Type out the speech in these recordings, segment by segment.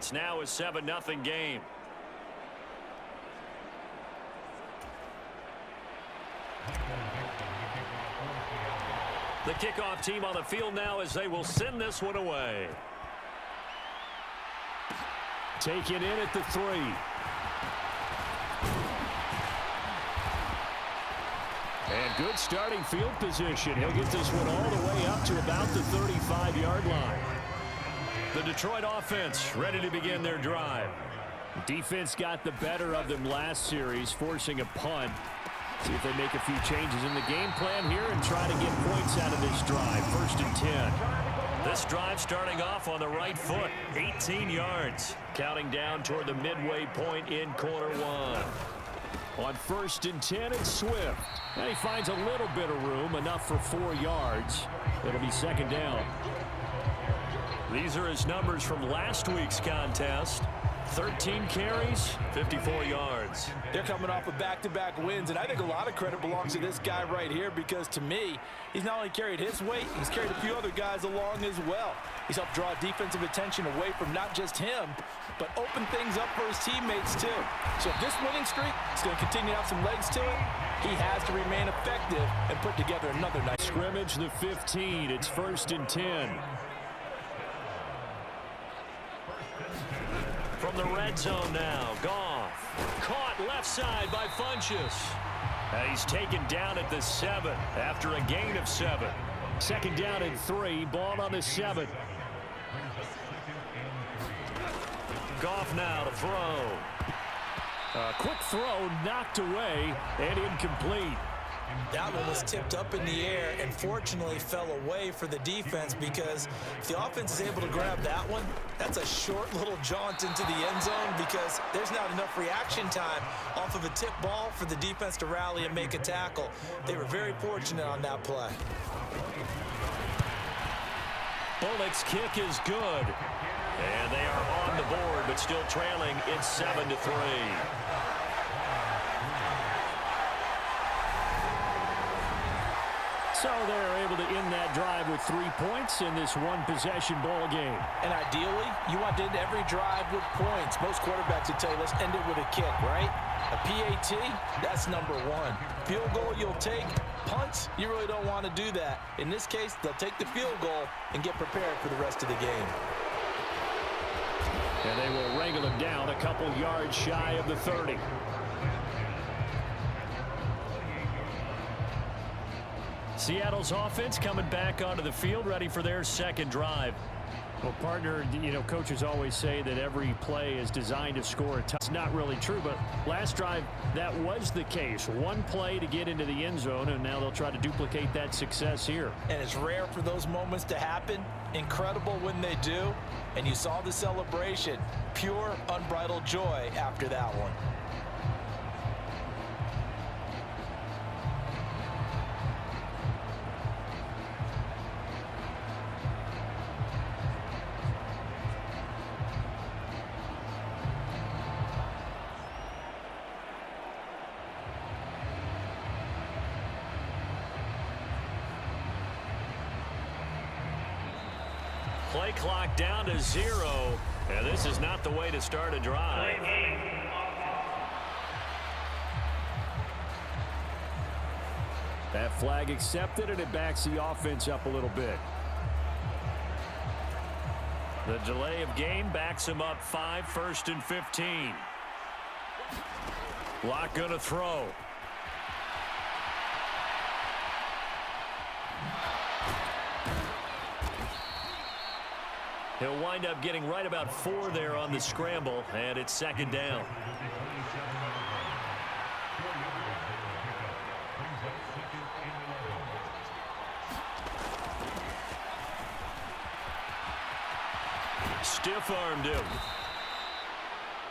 It's now a 7-0 game. The kickoff team on the field now as they will send this one away. Take it in at the 3. And good starting field position. He'll get this one all the way up to about the 35-yard line. The Detroit offense ready to begin their drive. Defense got the better of them last series, forcing a punt. See if they make a few changes in the game plan here and try to get points out of this drive. 1st and 10. This drive starting off on the right foot. 18 yards. Counting down toward the midway point in quarter 1. On 1st and 10, it's Swift. And he finds a little bit of room, enough for 4 yards. It'll be 2nd down. These are his numbers from last week's contest. 13 carries, 54 yards. They're coming off of back-to-back wins, and I think a lot of credit belongs to this guy right here because, to me, he's not only carried his weight, he's carried a few other guys along as well. He's helped draw defensive attention away from not just him, but open things up for his teammates, too. So if this winning streak is going to continue to have some legs to it, he has to remain effective and put together another nice scrimmage. The 15. It's 1st and 10. From the red zone now, Goff. Caught left side by Funchess. And he's taken down at the 7 after a gain of 7. 2nd down and 3, ball on the 7. Goff now to throw. A quick throw knocked away and incomplete. That one was tipped up in the air and fortunately fell away for the defense because if the offense is able to grab that one, that's a short little jaunt into the end zone because there's not enough reaction time off of a tip ball for the defense to rally and make a tackle. They were very fortunate on that play. Bullock's kick is good. And they are on the board, but still trailing. It's 7-3. So they're able to end that drive with 3 points in this one-possession ball game. And ideally, you want to end every drive with points. Most quarterbacks would tell you, let's end it with a kick, right? A PAT, that's number 1. Field goal you'll take. Punts, you really don't want to do that. In this case, they'll take the field goal and get prepared for the rest of the game. And they will wrangle him down a couple yards shy of the 30. Seattle's offense coming back onto the field, ready for their 2nd drive. Well, partner, coaches always say that every play is designed to score a touchdown. It's not really true, but last drive, that was the case. One play to get into the end zone, and now they'll try to duplicate that success here. And it's rare for those moments to happen. Incredible when they do. And you saw the celebration. Pure, unbridled joy after that one. Play clock down to 0. And this is not the way to start a drive. That flag accepted, and it backs the offense up a little bit. The delay of game backs him up 5, 1st and 15. Lock gonna throw. He'll wind up getting right about 4 there on the scramble, and it's 2nd down. Stiff-armed him.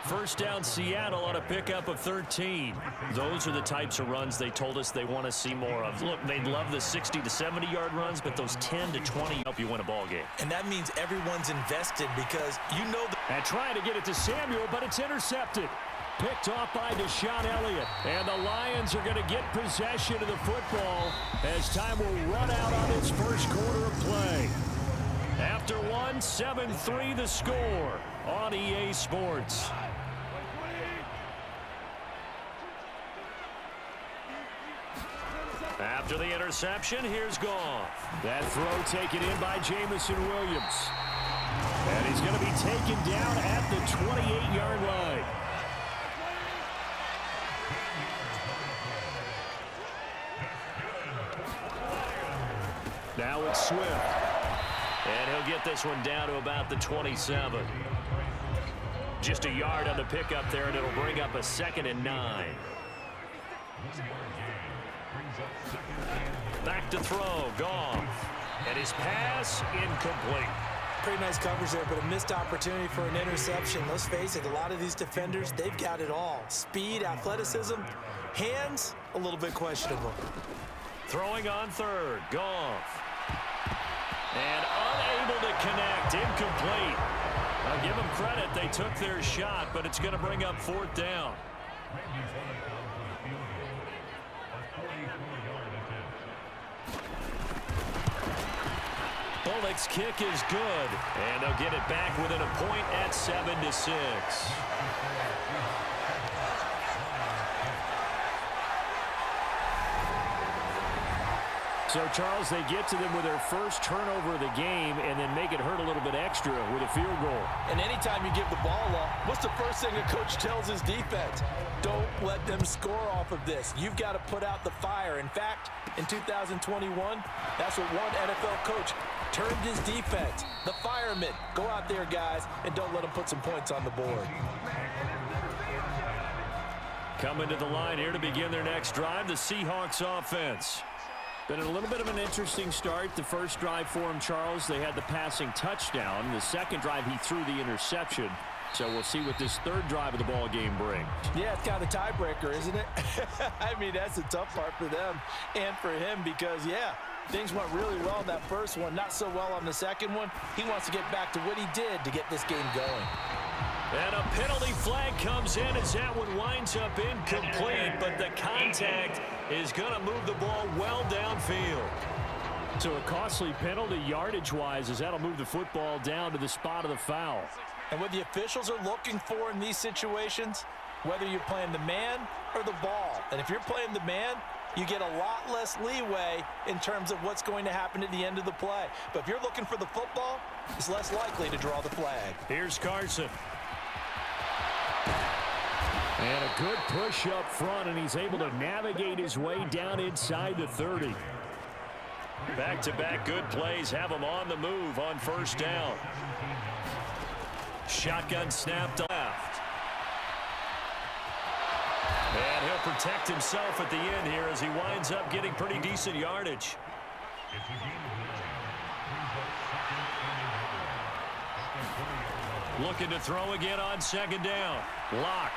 1st down Seattle on a pickup of 13. Those are the types of runs they told us they want to see more of. Look, they'd love the 60 to 70-yard runs, but those 10 to 20 help you win a ball game. And that means everyone's invested because you know that. And trying to get it to Samuel, but it's intercepted. Picked off by Deshaun Elliott. And the Lions are going to get possession of the football as time will run out on its first quarter of play. After 1, 7-3 the score. on EA Sports. After the interception, here's Goff. That throw taken in by Jamison Williams. And he's going to be taken down at the 28-yard line. Now it's Swift. And he'll get this one down to about the 27. Just a yard on the pickup there, and it'll bring up a 2nd and 9. Back to throw, Goff. And his pass incomplete. Pretty nice coverage there, but a missed opportunity for an interception. Let's face it, a lot of these defenders, they've got it all. Speed, athleticism, hands, a little bit questionable. Throwing on 3rd, Goff. And unable to connect, incomplete. I'll give them credit, they took their shot, but it's going to bring up 4th down. Bullock's kick is good, and they'll get it back within a point at 7-6. So, Charles, they get to them with their first turnover of the game and then make it hurt a little bit extra with a field goal. And anytime you give the ball up, what's the first thing a coach tells his defense? Don't let them score off of this. You've got to put out the fire. In fact, in 2021, that's what one NFL coach termed his defense. The firemen. Go out there, guys, and don't let them put some points on the board. Coming to the line here to begin their next drive, the Seahawks offense. Been a little bit of an interesting start. The first drive for him, Charles, they had the passing touchdown. The second drive, he threw the interception. So we'll see what this third drive of the ball game brings. Yeah, it's kind of a tiebreaker, isn't it? I mean, that's the tough part for them and for him because, yeah, things went really well in that first one, not so well on the second one. He wants to get back to what he did to get this game going. And a penalty flag comes in as that one winds up incomplete, but the contact is going to move the ball well downfield. So a costly penalty yardage-wise as that'll move the football down to the spot of the foul. And what the officials are looking for in these situations, whether you're playing the man or the ball, and if you're playing the man, you get a lot less leeway in terms of what's going to happen at the end of the play. But if you're looking for the football, it's less likely to draw the flag. Here's Carson. And a good push up front, and he's able to navigate his way down inside the 30. Back-to-back good plays have him on the move on first down. Shotgun snap to left. And he'll protect himself at the end here as he winds up getting pretty decent yardage. Looking to throw again on second down. Lock.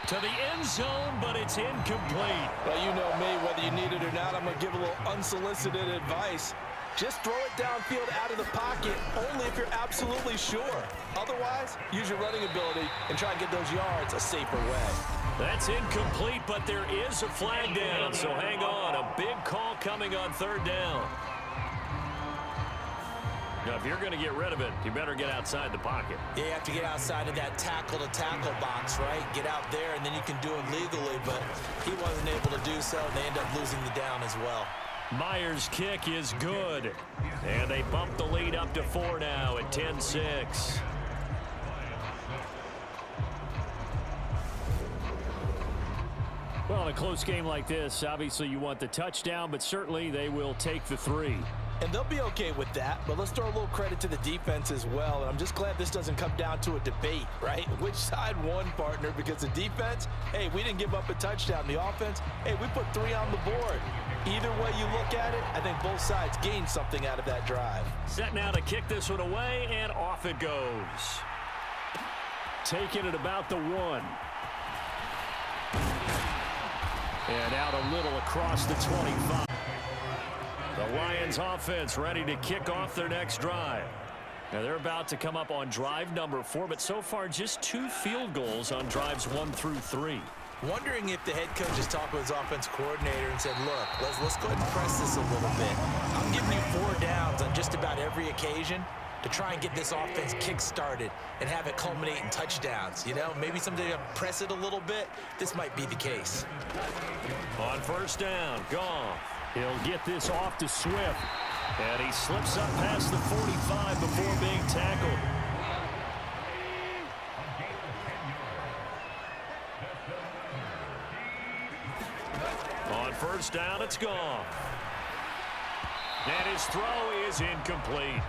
To the end zone, but it's incomplete. Well, you know me, whether you need it or not, I'm going to give a little unsolicited advice. Just throw it downfield out of the pocket only if you're absolutely sure. Otherwise, use your running ability and try and get those yards a safer way. That's incomplete, but there is a flag down, so hang on. A big call coming on third down. Now, if you're going to get rid of it, you better get outside the pocket. Yeah, you have to get outside of that tackle-to-tackle box, right? Get out there, and then you can do it legally, but he wasn't able to do so, and they end up losing the down as well. Myers' kick is good, and they bump the lead up to 4 now at 10-6. Well, in a close game like this, obviously you want the touchdown, but certainly they will take the 3. And they'll be okay with that, but let's throw a little credit to the defense as well. And I'm just glad this doesn't come down to a debate, right? Which side won, partner? Because the defense, hey, we didn't give up a touchdown. The offense, hey, we put 3 on the board. Either way you look at it, I think both sides gained something out of that drive. Set now to kick this one away, and off it goes. Taking it about the 1. And out a little across the 25. The Lions offense ready to kick off their next drive. Now they're about to come up on drive number 4, but so far just 2 field goals on drives 1 through 3. Wondering if the head coach has talked with his offense coordinator and said, look, let's go ahead and press this a little bit. I'm giving you 4 downs on just about every occasion. to try and get this offense kick-started and have it culminate in touchdowns. You know, maybe someday to press it a little bit. This might be the case. On first down, Goff. He'll get this off to Swift. And he slips up past the 45 before being tackled. On first down, it's Goff. And his throw is incomplete.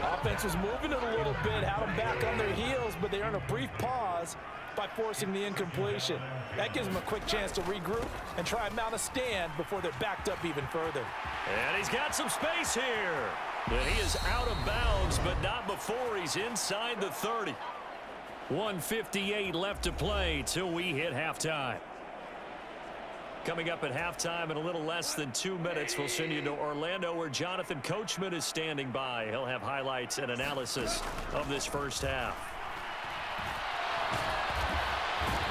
Offense was moving it a little bit, had them back on their heels, but they earned a brief pause by forcing the incompletion. That gives them a quick chance to regroup and try and mount a stand before they're backed up even further. And he's got some space here. And he is out of bounds, but not before he's inside the 30. 1:58 left to play till we hit halftime. Coming up at halftime in a little less than 2 minutes, we'll send you to Orlando where Jonathan Coachman is standing by. He'll have highlights and analysis of this first half.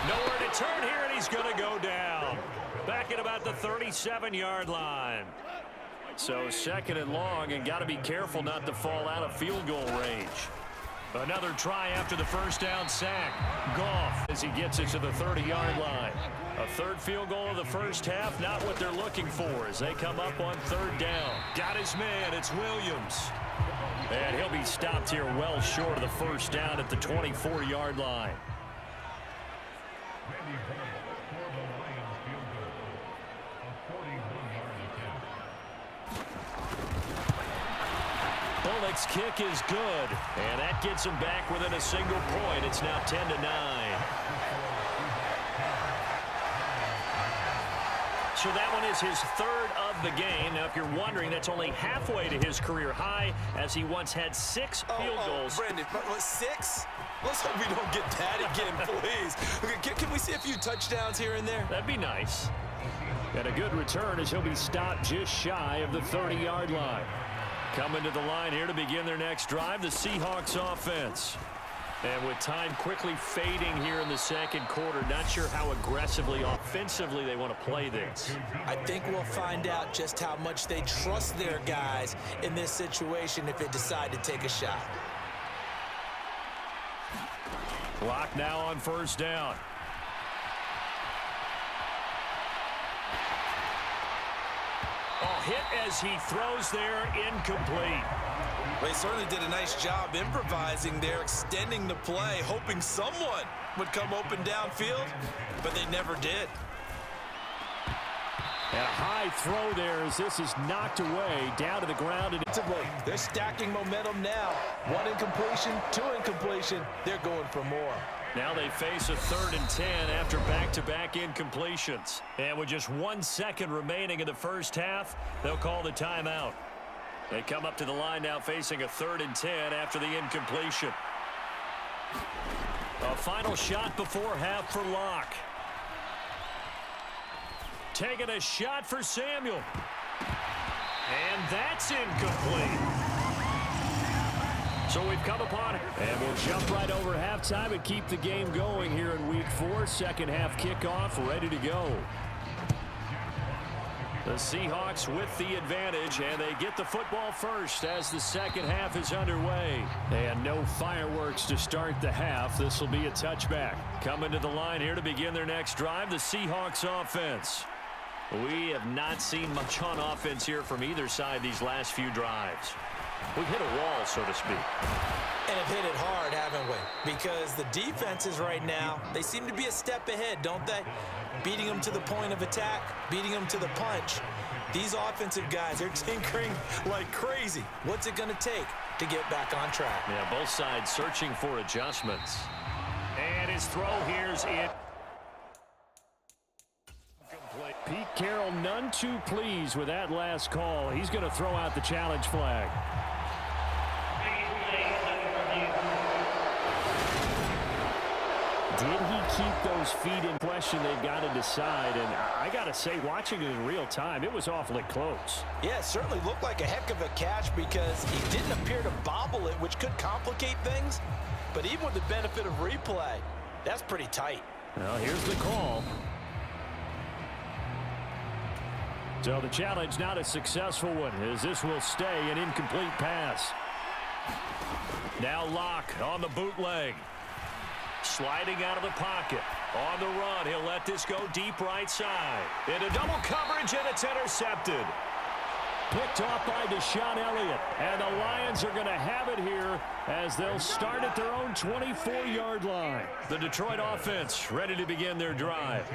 Nowhere to turn here, and he's going to go down. Back at about the 37-yard line. So second and long, and got to be careful not to fall out of field goal range. Another try after the first down sack. Goff as he gets it to the 30-yard line. A third field goal of the first half, not what they're looking for as they come up on third down. Got his man, it's Williams. And he'll be stopped here well short of the first down at the 24-yard line. Bullock's kick is good, and that gets him back within a single point. It's now 10-9. So that one is his third of the game. Now, if you're wondering, that's only halfway to his career high, as he once had 6 field goals. Brandon, 6? Let's hope we don't get that again, please. Okay, can we see a few touchdowns here and there? That'd be nice. And a good return as he'll be stopped just shy of the 30-yard line. Coming to the line here to begin their next drive, the Seahawks offense. And with time quickly fading here in the second quarter, not sure how aggressively, offensively they want to play this. I think we'll find out just how much they trust their guys in this situation if they decide to take a shot. Clock now on first down. Hit as he throws there, incomplete. They certainly did a nice job improvising there, extending the play, hoping someone would come open downfield, but they never did. And a high throw there as this is knocked away down to the ground. And they're stacking momentum now. 1 incompletion, 2 incompletion. They're going for more. Now they face a 3rd and 10 after back-to-back incompletions. And with just 1 second remaining in the first half, they'll call the timeout. They come up to the line now facing a 3rd and 10 after the incompletion. A final shot before half for Locke. Taking a shot for Samuel. And that's incomplete. So we've come upon it. And we'll jump right over halftime and keep the game going here in week 4. Second half kickoff ready to go. The Seahawks with the advantage, and they get the football first as the second half is underway. And no fireworks to start the half. This will be a touchback. Coming to the line here to begin their next drive, the Seahawks offense. We have not seen much on offense here from either side these last few drives. We've hit a wall, so to speak. And have hit it hard, haven't we? Because the defenses right now, they seem to be a step ahead, don't they? Beating them to the point of attack, beating them to the punch. These offensive guys, they're tinkering like crazy. What's it going to take to get back on track? Yeah, both sides searching for adjustments. And his throw here's it. Pete Carroll none too pleased with that last call. He's going to throw out the challenge flag. Did he keep those feet in question? They've got to decide. And I got to say, watching it in real time, it was awfully close. Yeah, it certainly looked like a heck of a catch because he didn't appear to bobble it, which could complicate things. But even with the benefit of replay, that's pretty tight. Well, here's the call. So the challenge not a successful one, as this will stay an incomplete pass. Now Locke on the bootleg. Sliding out of the pocket. On the run, he'll let this go deep right side. Into double coverage, and it's intercepted. Picked off by Deshaun Elliott. And the Lions are going to have it here as they'll start at their own 24-yard line. The Detroit offense ready to begin their drive.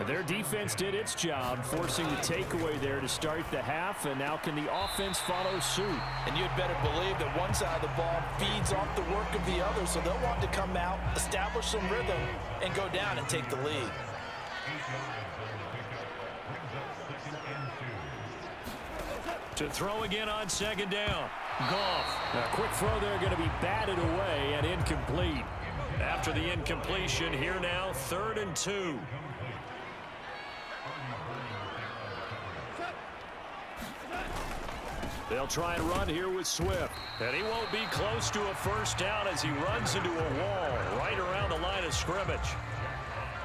Their defense did its job, forcing the takeaway there to start the half, and now can the offense follow suit? And you'd better believe that one side of the ball feeds off the work of the other, so they'll want to come out, establish some rhythm, and go down and take the lead. To throw again on second down. Goff. A quick throw there going to be batted away and incomplete. After the incompletion, here now, 3rd and 2. They'll try and run here with Swift. And he won't be close to a first down as he runs into a wall right around the line of scrimmage.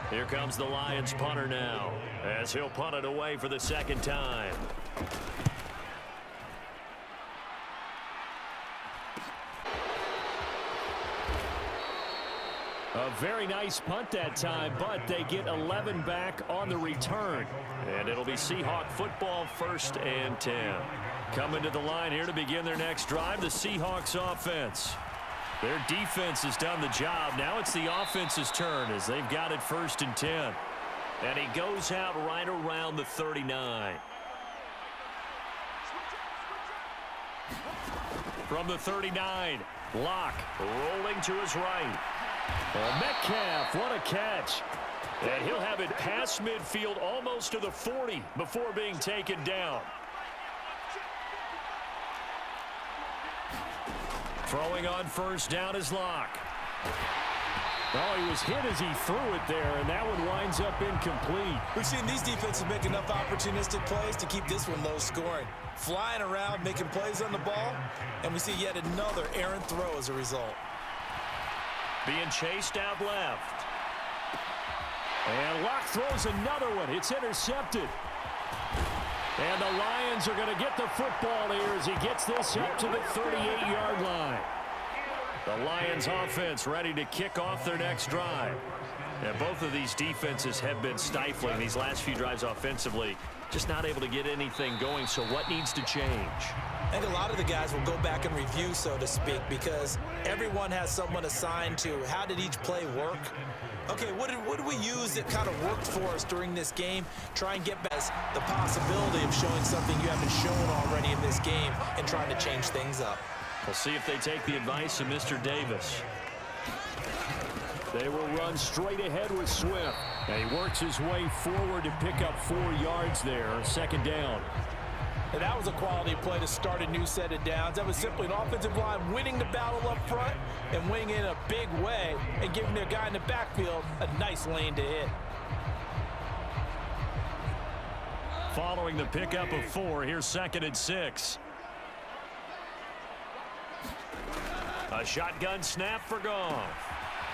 Here comes the Lions punter now as he'll punt it away for the second time. A very nice punt that time, but they get 11 back on the return. And it'll be Seahawk football, 1st and 10. Coming to the line here to begin their next drive, the Seahawks offense. Their defense has done the job. Now it's the offense's turn as they've got it 1st and 10. And he goes out right around the 39. From the 39, Locke rolling to his right. Metcalf, what a catch. And he'll have it past midfield almost to the 40 before being taken down. Throwing on first down is Locke. Oh, he was hit as he threw it there, and that one winds up incomplete. We've seen these defenses make enough opportunistic plays to keep this one low scoring. Flying around, making plays on the ball, and we see yet another errant throw as a result. Being chased out left. And Locke throws another one. It's intercepted. And the Lions are going to get the football here as he gets this up to the 38-yard line. The Lions offense ready to kick off their next drive. And both of these defenses have been stifling these last few drives offensively. Just not able to get anything going, so what needs to change? I think a lot of the guys will go back and review, so to speak, because everyone has someone assigned to how did each play work. Okay, what did we use that kind of worked for us during this game? Try and get back the possibility of showing something you haven't shown already in this game and trying to change things up. We'll see if they take the advice of Mr. Davis. They will run straight ahead with Swift. And he works his way forward to pick up 4 yards there. 2nd down. And that was a quality play to start a new set of downs. That was simply an offensive line winning the battle up front and winning in a big way and giving their guy in the backfield a nice lane to hit. Following the pickup of 4, here's 2nd and 6. A shotgun snap for Goff.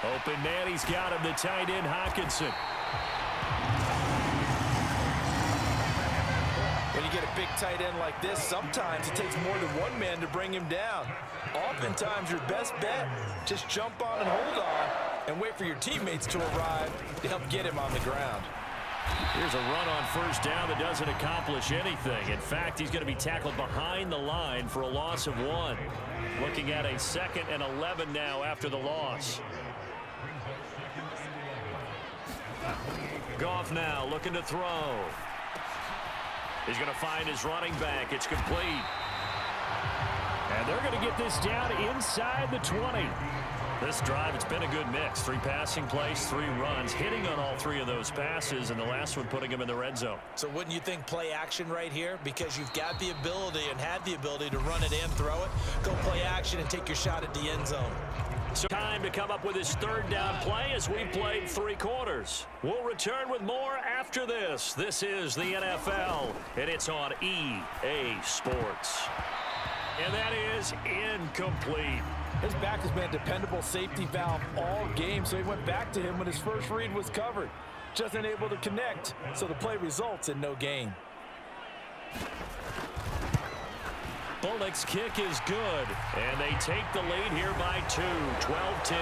Open man, he's got him, the tight end Hockenson. When you get a big tight end like this, sometimes it takes more than one man to bring him down. Oftentimes, your best bet, just jump on and hold on and wait for your teammates to arrive to help get him on the ground. Here's a run on first down that doesn't accomplish anything. In fact, he's going to be tackled behind the line for a loss of 1. Looking at a 2nd and 11 now after the loss. Goff now looking to throw. He's going to find his running back. It's complete. And they're going to get this down inside the 20. This drive, it's been a good mix. 3 passing plays, 3 runs, hitting on all 3 of those passes, and the last one putting him in the red zone. So wouldn't you think play action right here? Because you've got the ability and had the ability to run it and throw it. Go play action and take your shot at the end zone. So time to come up with his 3rd down play as we played 3 quarters. We'll return with more after this. This is the NFL, and it's on EA Sports. And that is incomplete. His back has been a dependable safety valve all game, so he went back to him when his first read was covered. Just unable to connect, so the play results in no gain. Bullock's kick is good, and they take the lead here by 2, 12-10.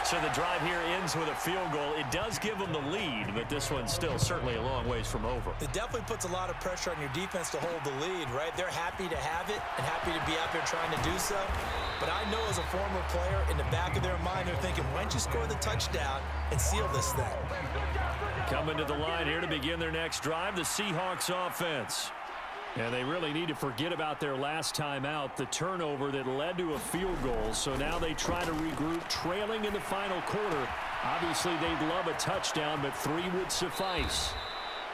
So the drive here ends with a field goal. It does give them the lead, but this one's still certainly a long ways from over. It definitely puts a lot of pressure on your defense to hold the lead, right? They're happy to have it and happy to be out there trying to do so. But I know as a former player, in the back of their mind, they're thinking, why don't you score the touchdown and seal this thing? Coming to the line here to begin their next drive, the Seahawks offense. And they really need to forget about their last time out, the turnover that led to a field goal. So now they try to regroup, trailing in the final quarter. Obviously, they'd love a touchdown, but 3 would suffice.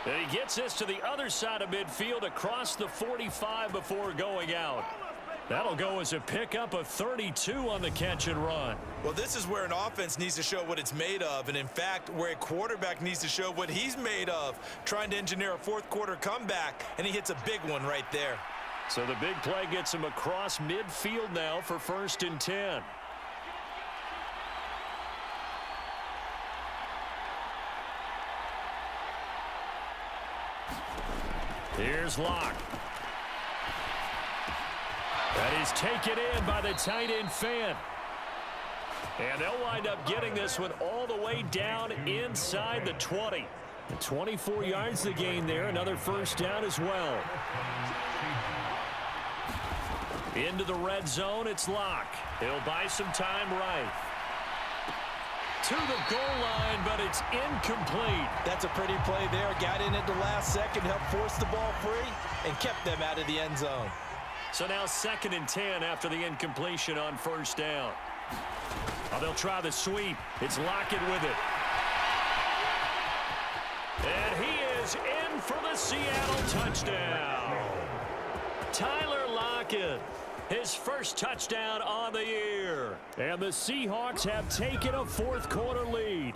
And he gets this to the other side of midfield across the 45 before going out. That'll go as a pickup of 32 on the catch and run. Well, this is where an offense needs to show what it's made of, and in fact, where a quarterback needs to show what he's made of, trying to engineer a fourth-quarter comeback, and he hits a big one right there. So the big play gets him across midfield now for 1st and 10. Here's Locke. That is taken in by the tight end Fan. And they'll wind up getting this one all the way down inside the 20. 24 yards to gain there. Another first down as well. Into the red zone, it's Locke. He'll buy some time right. To the goal line, but it's incomplete. That's a pretty play there. Got in at the last second, helped force the ball free, and kept them out of the end zone. So now 2nd and 10 after the incompletion on first down. Oh, they'll try the sweep. It's Lockett with it. And he is in for the Seattle touchdown. Tyler Lockett, his first touchdown on the year. And the Seahawks have taken a 4th-quarter lead.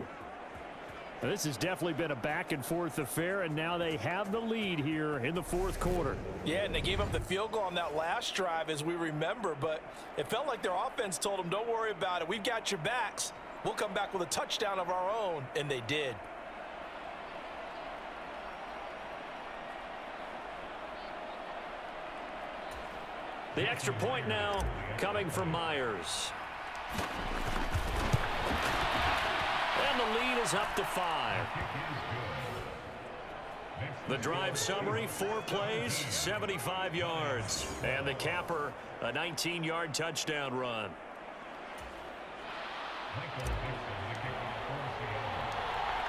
Now, this has definitely been a back-and-forth affair, and now they have the lead here in the 4th quarter. Yeah, and they gave up the field goal on that last drive, as we remember, but it felt like their offense told them, don't worry about it. We've got your backs. We'll come back with a touchdown of our own, and they did. The extra point now coming from Myers. And the lead is up to 5. The drive summary, 4 plays, 75 yards. And the capper, a 19-yard touchdown run.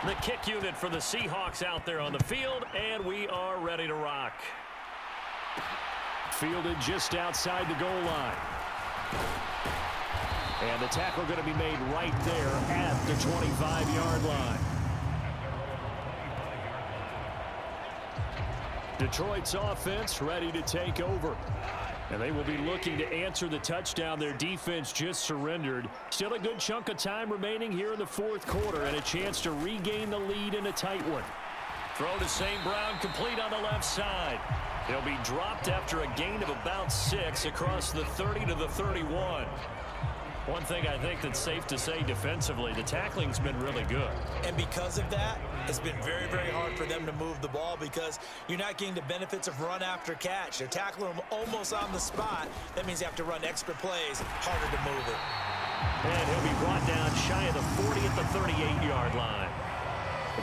The kick unit for the Seahawks out there on the field, and we are ready to rock. Fielded just outside the goal line. And the tackle going to be made right there at the 25-yard line. Detroit's offense ready to take over. And they will be looking to answer the touchdown their defense just surrendered. Still a good chunk of time remaining here in the 4th quarter and a chance to regain the lead in a tight one. Throw to St. Brown, complete on the left side. He'll be dropped after a gain of about 6 across the 30 to the 31. One thing I think that's safe to say defensively, the tackling's been really good. And because of that, it's been very, very hard for them to move the ball because you're not getting the benefits of run after catch. They're tackling them almost on the spot. That means you have to run extra plays, harder to move it. And he'll be brought down shy of the 40 at the 38-yard line.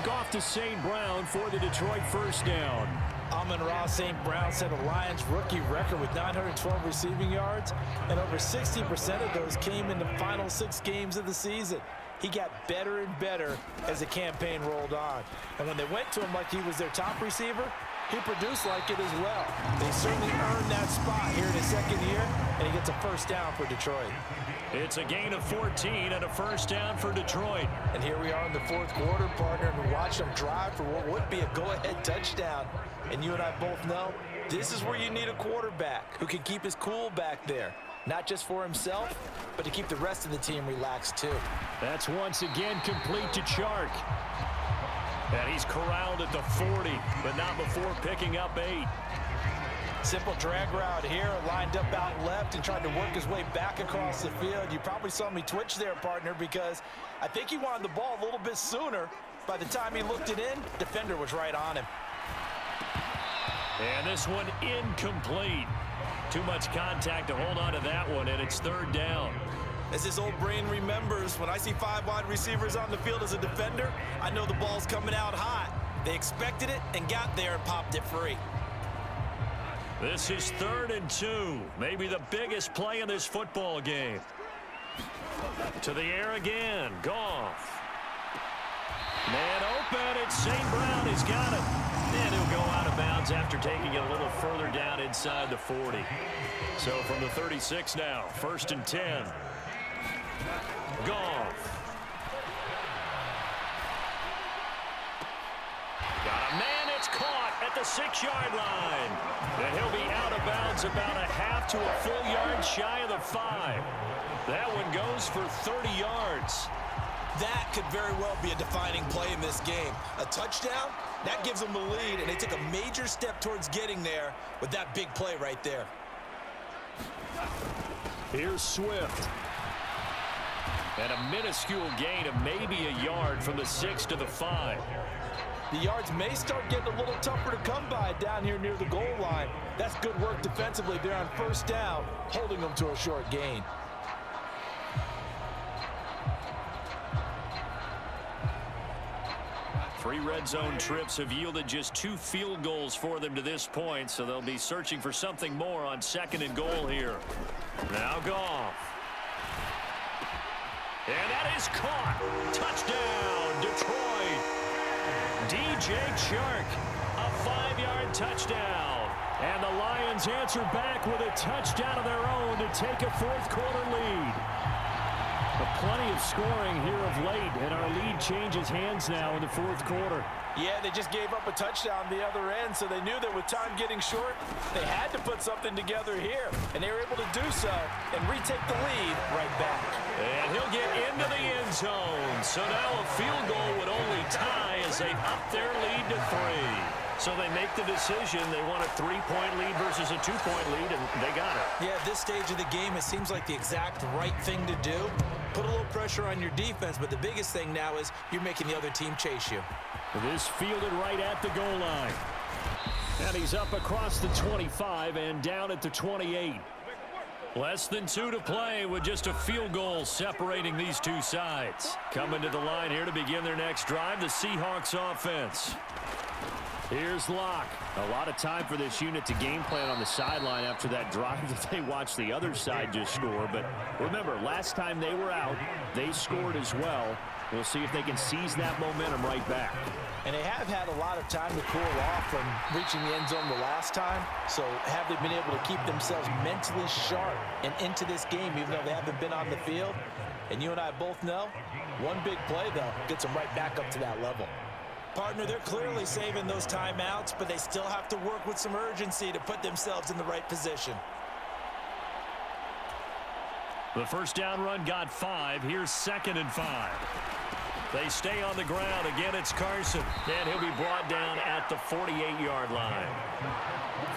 Off to St. Brown for the Detroit first down. Amon-Ra St. Brown set a Lions rookie record with 912 receiving yards, and over 60% of those came in the final 6 games of the season. He got better and better as the campaign rolled on. And when they went to him like he was their top receiver, he produced like it as well. They certainly earned that spot here in his 2nd year, and he gets a first down for Detroit. It's a gain of 14 and a first down for Detroit. And here we are in the 4th quarter, partner, and we watch them drive for what would be a go-ahead touchdown. And you and I both know this is where you need a quarterback who can keep his cool back there. Not just for himself, but to keep the rest of the team relaxed too. That's once again complete to Chark. And he's corralled at the 40, but not before picking up 8. Simple drag route here, lined up out left and tried to work his way back across the field. You probably saw me twitch there, partner, because I think he wanted the ball a little bit sooner, By the time he looked it in, defender was right on him. And this one incomplete. Too much contact to hold on to that one, and it's third down. As his old brain remembers, when I see 5 wide receivers on the field as a defender, I know the ball's coming out hot. They expected it and got there and popped it free. This is 3rd and 2. Maybe the biggest play in this football game. To the air again. Goff. Man open. It's St. Brown. He's got it. And he'll go out of bounds after taking it a little further down inside the 40. So from the 36 now, 1st and 10. Goff. Got a man. It's caught at the 6-yard line. And he'll be out of bounds about a half to a full yard shy of the 5. That one goes for 30 yards. That could very well be a defining play in this game. A touchdown, that gives them the lead, and they took a major step towards getting there with that big play right there. Here's Swift. And a minuscule gain of maybe a yard from the 6 to the 5. The yards may start getting a little tougher to come by down here near the goal line. That's good work defensively there on 1st down, holding them to a short gain. Three red zone trips have yielded just 2 field goals for them to this point, so they'll be searching for something more on 2nd and goal here. Now Goff. And that is caught. Touchdown, Detroit. DJ Chark, a 5-yard touchdown. And the Lions answer back with a touchdown of their own to take a 4th quarter lead. Plenty of scoring here of late, and our lead changes hands now in the 4th quarter. Yeah, they just gave up a touchdown the other end, so they knew that with time getting short, they had to put something together here, and they were able to do so and retake the lead right back. And he'll get into the end zone. So now a field goal would only tie as they up their lead to 3. So they make the decision. They want a 3-point lead versus a 2-point lead, and they got it. Yeah, at this stage of the game, it seems like the exact right thing to do. Put a little pressure on your defense, but the biggest thing now is you're making the other team chase you. This fielded right at the goal line. And he's up across the 25 and down at the 28. Less than 2 to play with just a field goal separating these two sides. Coming to the line here to begin their next drive, the Seahawks offense. Here's Locke. A lot of time for this unit to game plan on the sideline after that drive that they watched the other side just score. But remember, last time they were out, they scored as well. We'll see if they can seize that momentum right back. And they have had a lot of time to cool off from reaching the end zone the last time. So have they been able to keep themselves mentally sharp and into this game, even though they haven't been on the field? And you and I both know, one big play, though, gets them right back up to that level. Partner, they're clearly saving those timeouts, but they still have to work with some urgency to put themselves in the right position. The first down run got 5. Here's 2nd and 5. They stay on the ground. Again, it's Carson. And he'll be brought down at the 48-yard line.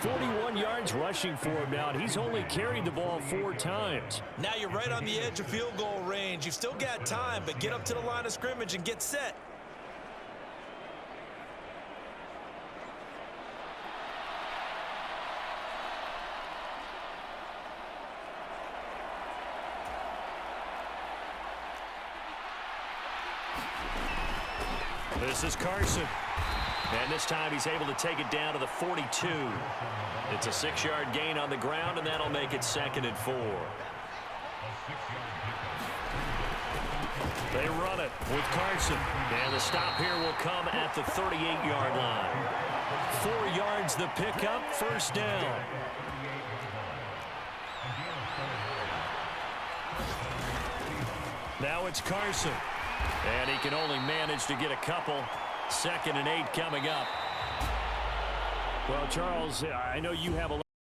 41 yards rushing for him now, and he's only carried the ball 4 times. Now you're right on the edge of field goal range. You've still got time, but get up to the line of scrimmage and get set. This is Carson. And this time he's able to take it down to the 42. It's a 6-yard gain on the ground, and that'll make it 2nd and 4. They run it with Carson. And the stop here will come at the 38-yard line. 4 yards the pickup, 1st down. Now it's Carson. And he can only manage to get a couple. 2nd and 8 coming up. Well, Charles, I know you have a